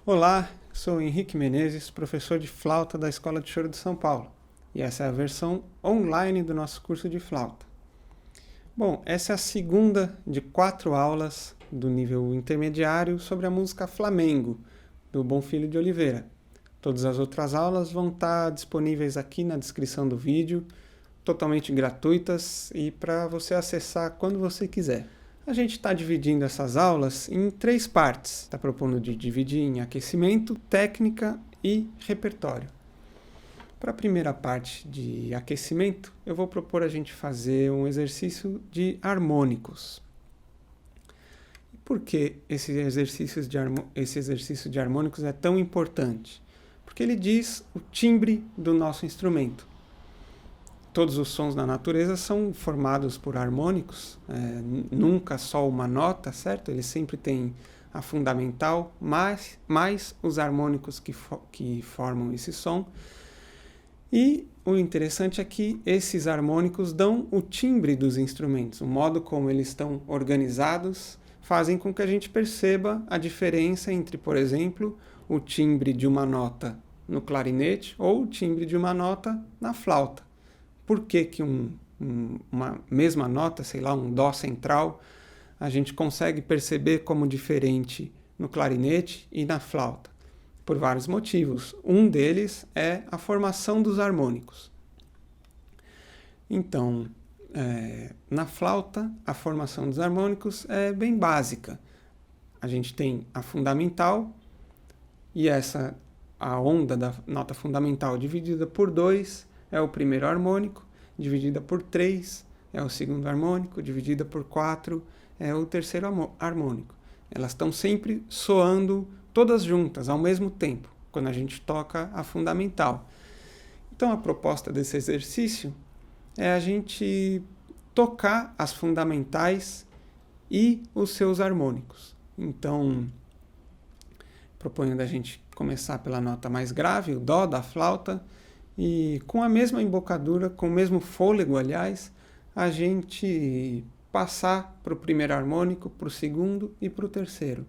Olá, sou Henrique Menezes, professor de flauta da Escola de Choro de São Paulo, e essa é a versão online do nosso curso de flauta. Bom, essa é a segunda de 4 aulas do nível intermediário sobre a música Flamengo, do Bonfilho de Oliveira. Todas as outras aulas vão estar disponíveis aqui na descrição do vídeo, totalmente gratuitas e para você acessar quando você quiser. A gente está dividindo essas aulas em 3 partes. Está propondo de dividir em aquecimento, técnica e repertório. Para a primeira parte de aquecimento, eu vou propor a gente fazer um exercício de harmônicos. Por que esse exercício de harmônicos é tão importante? Porque ele diz o timbre do nosso instrumento. Todos os sons na natureza são formados por harmônicos, nunca só uma nota, certo? Ele sempre tem a fundamental, mais os harmônicos que formam esse som. E o interessante é que esses harmônicos dão o timbre dos instrumentos. O modo como eles estão organizados fazem com que a gente perceba a diferença entre, por exemplo, o timbre de uma nota no clarinete ou o timbre de uma nota na flauta. Por que uma mesma nota, sei lá, um dó central, a gente consegue perceber como diferente no clarinete e na flauta? Por vários motivos. Um deles é a formação dos harmônicos. Então, na flauta, a formação dos harmônicos é bem básica. A gente tem a fundamental e a onda da nota fundamental dividida por 2 é o primeiro harmônico, dividida por 3 é o segundo harmônico, dividida por 4 é o terceiro harmônico. Elas estão sempre soando todas juntas, ao mesmo tempo, quando a gente toca a fundamental. Então, a proposta desse exercício é a gente tocar as fundamentais e os seus harmônicos. Então, proponho da gente começar pela nota mais grave, o dó da flauta, e com a mesma embocadura, com o mesmo fôlego, aliás, a gente passar para o primeiro harmônico, para o segundo e para o terceiro.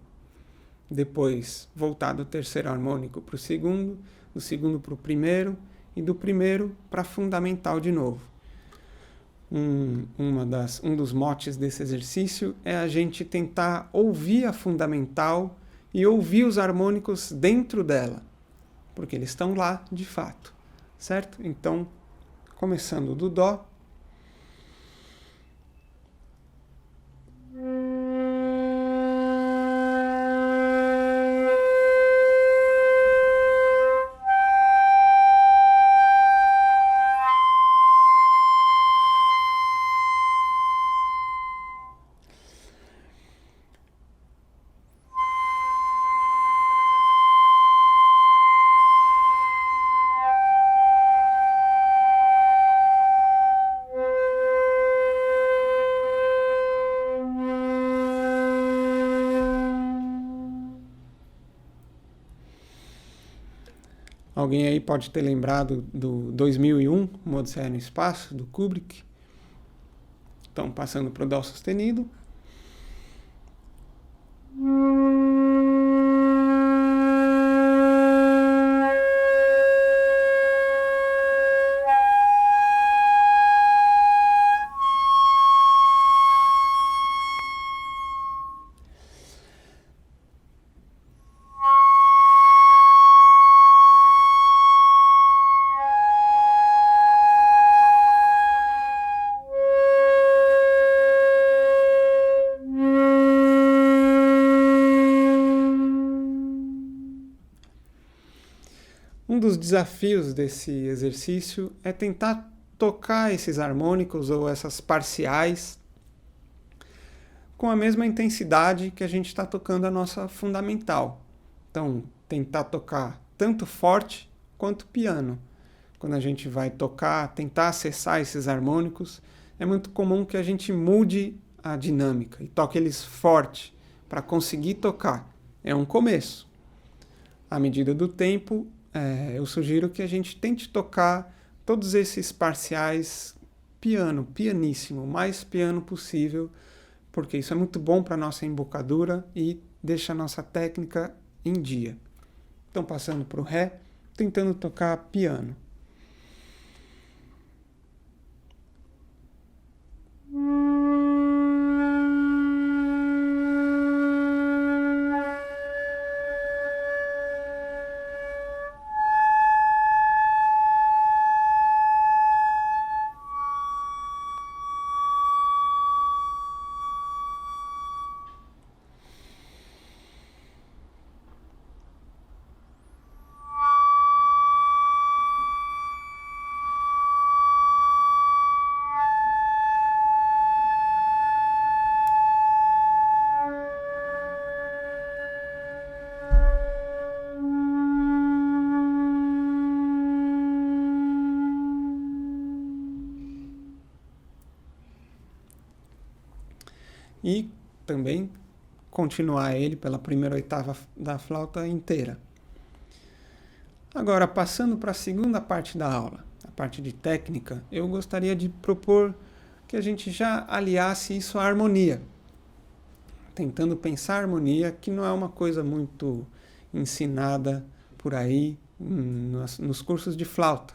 Depois, voltar do terceiro harmônico para o segundo, do segundo para o primeiro e do primeiro para a fundamental de novo. Um dos motes desse exercício é a gente tentar ouvir a fundamental e ouvir os harmônicos dentro dela, porque eles estão lá de fato. Certo? Então, começando do dó. Alguém aí pode ter lembrado do 2001, Uma Odisseia no Espaço, do Kubrick. Então, passando para o dó sustenido. Um dos desafios desse exercício é tentar tocar esses harmônicos ou essas parciais com a mesma intensidade que a gente está tocando a nossa fundamental. Então, tentar tocar tanto forte quanto piano. Quando a gente vai tocar, tentar acessar esses harmônicos, é muito comum que a gente mude a dinâmica e toque eles forte para conseguir tocar. É um começo. À medida do tempo, eu sugiro que a gente tente tocar todos esses parciais pianíssimo, o mais piano possível, porque isso é muito bom para a nossa embocadura e deixa a nossa técnica em dia. Então, passando para o Ré, tentando tocar piano. E também continuar ele pela primeira oitava da flauta inteira. Agora, passando para a segunda parte da aula, a parte de técnica, eu gostaria de propor que a gente já aliasse isso à harmonia, tentando pensar a harmonia, que não é uma coisa muito ensinada por aí nos cursos de flauta.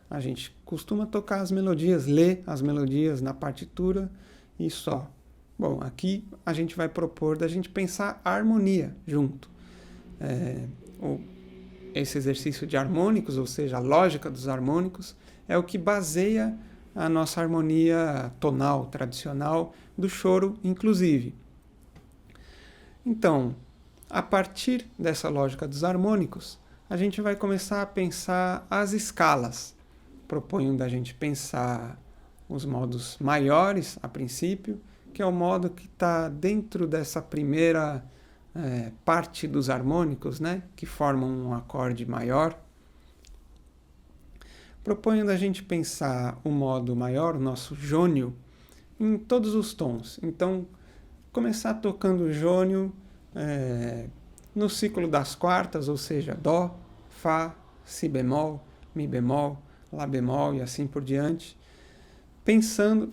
A gente costuma tocar as melodias, ler as melodias na partitura e só. Bom, aqui a gente vai propor da gente pensar a harmonia junto. Esse exercício de harmônicos, ou seja, a lógica dos harmônicos, é o que baseia a nossa harmonia tonal tradicional do choro, inclusive. Então, a partir dessa lógica dos harmônicos, a gente vai começar a pensar as escalas. Proponho da gente pensar os modos maiores, a princípio, que é o modo que está dentro dessa primeira parte dos harmônicos, né, que formam um acorde maior. Proponho da gente pensar o modo maior, o nosso jônio, em todos os tons. Então, começar tocando o jônio no ciclo das quartas, ou seja, Dó, Fá, Si bemol, Mi bemol, Lá bemol e assim por diante.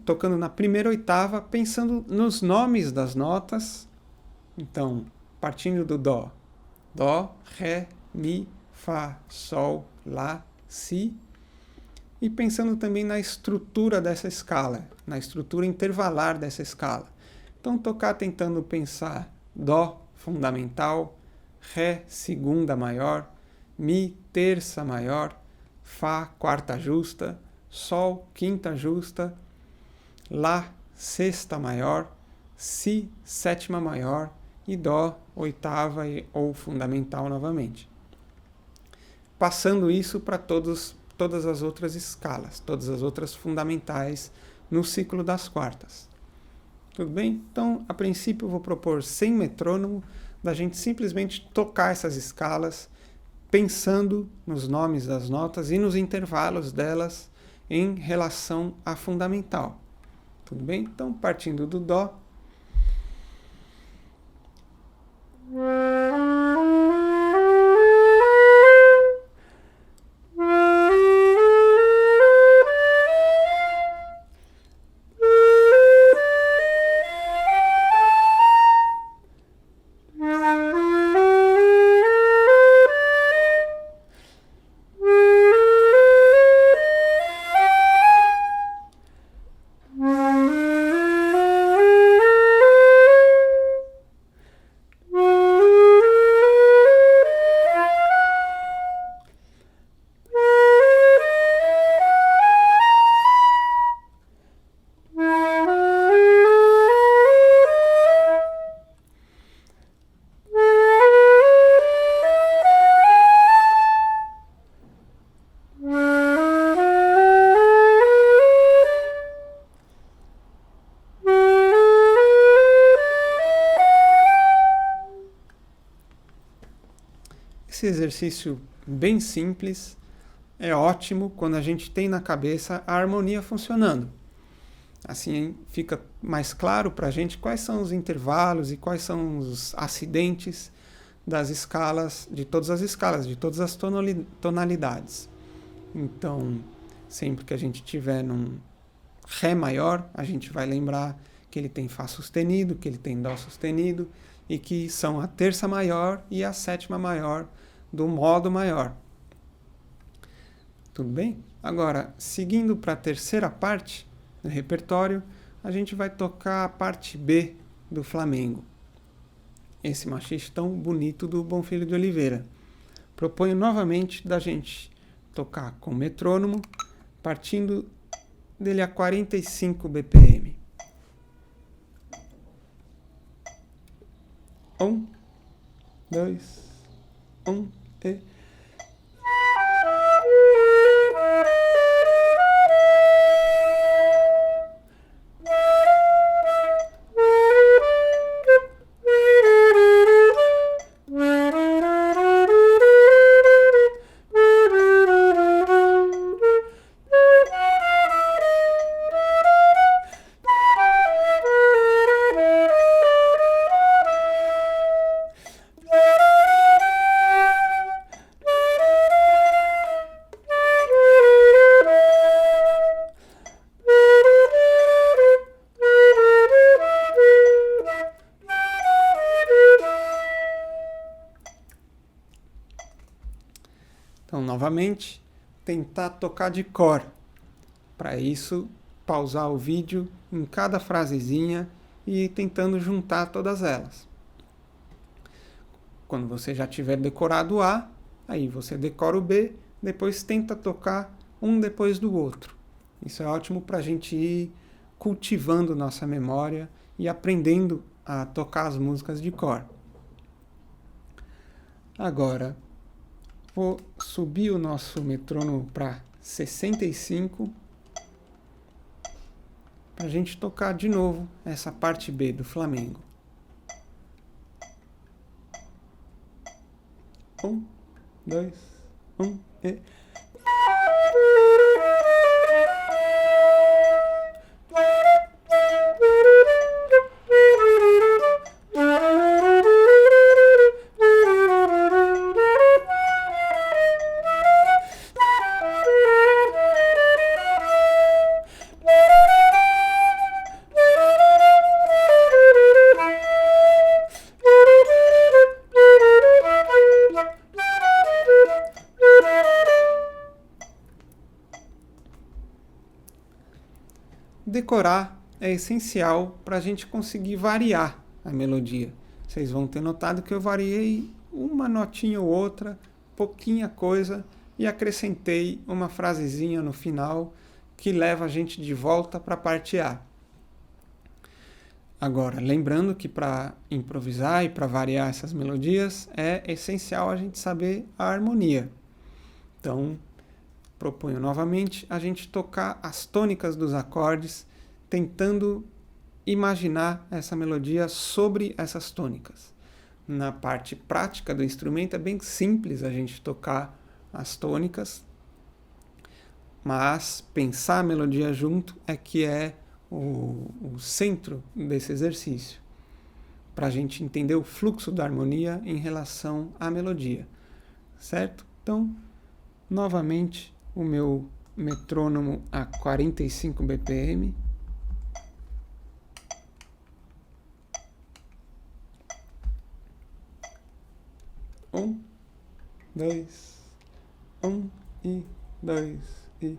Tocando na primeira oitava, pensando nos nomes das notas. Então, partindo do Dó. Dó, Ré, Mi, Fá, Sol, Lá, Si. E pensando também na estrutura dessa escala, na estrutura intervalar dessa escala. Então, tocar tentando pensar Dó, fundamental, Ré, segunda maior, Mi, terça maior, Fá, quarta justa, Sol, quinta justa, Lá, sexta maior, Si, sétima maior e Dó, oitava ou fundamental novamente. Passando isso para todas as outras escalas, todas as outras fundamentais no ciclo das quartas. Tudo bem? Então, a princípio, eu vou propor sem metrônomo, da gente simplesmente tocar essas escalas, pensando nos nomes das notas e nos intervalos delas em relação à fundamental. Tudo bem? Então, partindo do Dó. Esse exercício bem simples é ótimo quando a gente tem na cabeça a harmonia funcionando. Assim fica mais claro para a gente quais são os intervalos e quais são os acidentes das escalas, de todas as tonalidades. Então, sempre que a gente tiver num Ré maior, a gente vai lembrar que ele tem Fá sustenido, que ele tem Dó sustenido, e que são a terça maior e a sétima maior do modo maior. Tudo bem? Agora, seguindo para a terceira parte do repertório, a gente vai tocar a parte B do Flamengo. Esse machiste tão bonito do Bonfilho de Oliveira. Proponho novamente da gente tocar com metrônomo, partindo dele a 45 BPM. 1, 2, 1 e... Então, novamente, tentar tocar de cor. Para isso, pausar o vídeo em cada frasezinha e ir tentando juntar todas elas. Quando você já tiver decorado o A, aí você decora o B, depois tenta tocar um depois do outro. Isso é ótimo para a gente ir cultivando nossa memória e aprendendo a tocar as músicas de cor. Agora, vou subir o nosso metrônomo para 65 para a gente tocar de novo essa parte B do Flamengo. 1, 2, 1 e... Decorar é essencial para a gente conseguir variar a melodia. Vocês vão ter notado que eu variei uma notinha ou outra, pouquinha coisa, e acrescentei uma frasezinha no final que leva a gente de volta para a parte A. Agora, lembrando que para improvisar e para variar essas melodias é essencial a gente saber a harmonia. Então, proponho novamente a gente tocar as tônicas dos acordes, tentando imaginar essa melodia sobre essas tônicas. Na parte prática do instrumento é bem simples a gente tocar as tônicas, mas pensar a melodia junto é que é o centro desse exercício, para a gente entender o fluxo da harmonia em relação à melodia, certo? Então, novamente, o meu metrônomo a 45 BPM. Um, dois, e 2 e...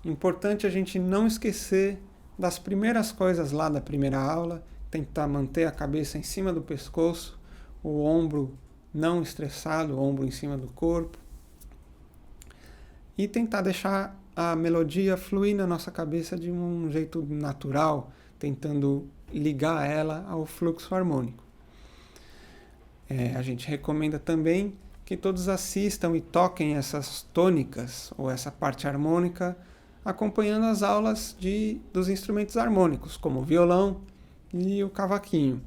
Importante a gente não esquecer das primeiras coisas lá da primeira aula, tentar manter a cabeça em cima do pescoço, o ombro não estressado, o ombro em cima do corpo, e tentar deixar a melodia fluir na nossa cabeça de um jeito natural, tentando ligar ela ao fluxo harmônico. A gente recomenda também que todos assistam e toquem essas tônicas ou essa parte harmônica acompanhando as aulas dos instrumentos harmônicos, como o violão e o cavaquinho.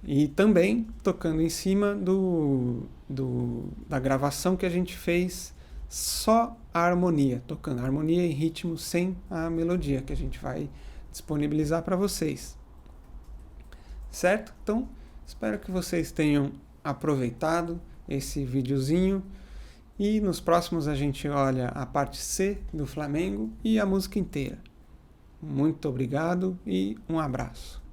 E também tocando em cima da gravação que a gente fez só a harmonia, tocando a harmonia em ritmo sem a melodia, que a gente vai disponibilizar para vocês. Certo? Então, espero que vocês tenham aproveitado esse videozinho e nos próximos a gente olha a parte C do Flamengo e a música inteira. Muito obrigado e um abraço.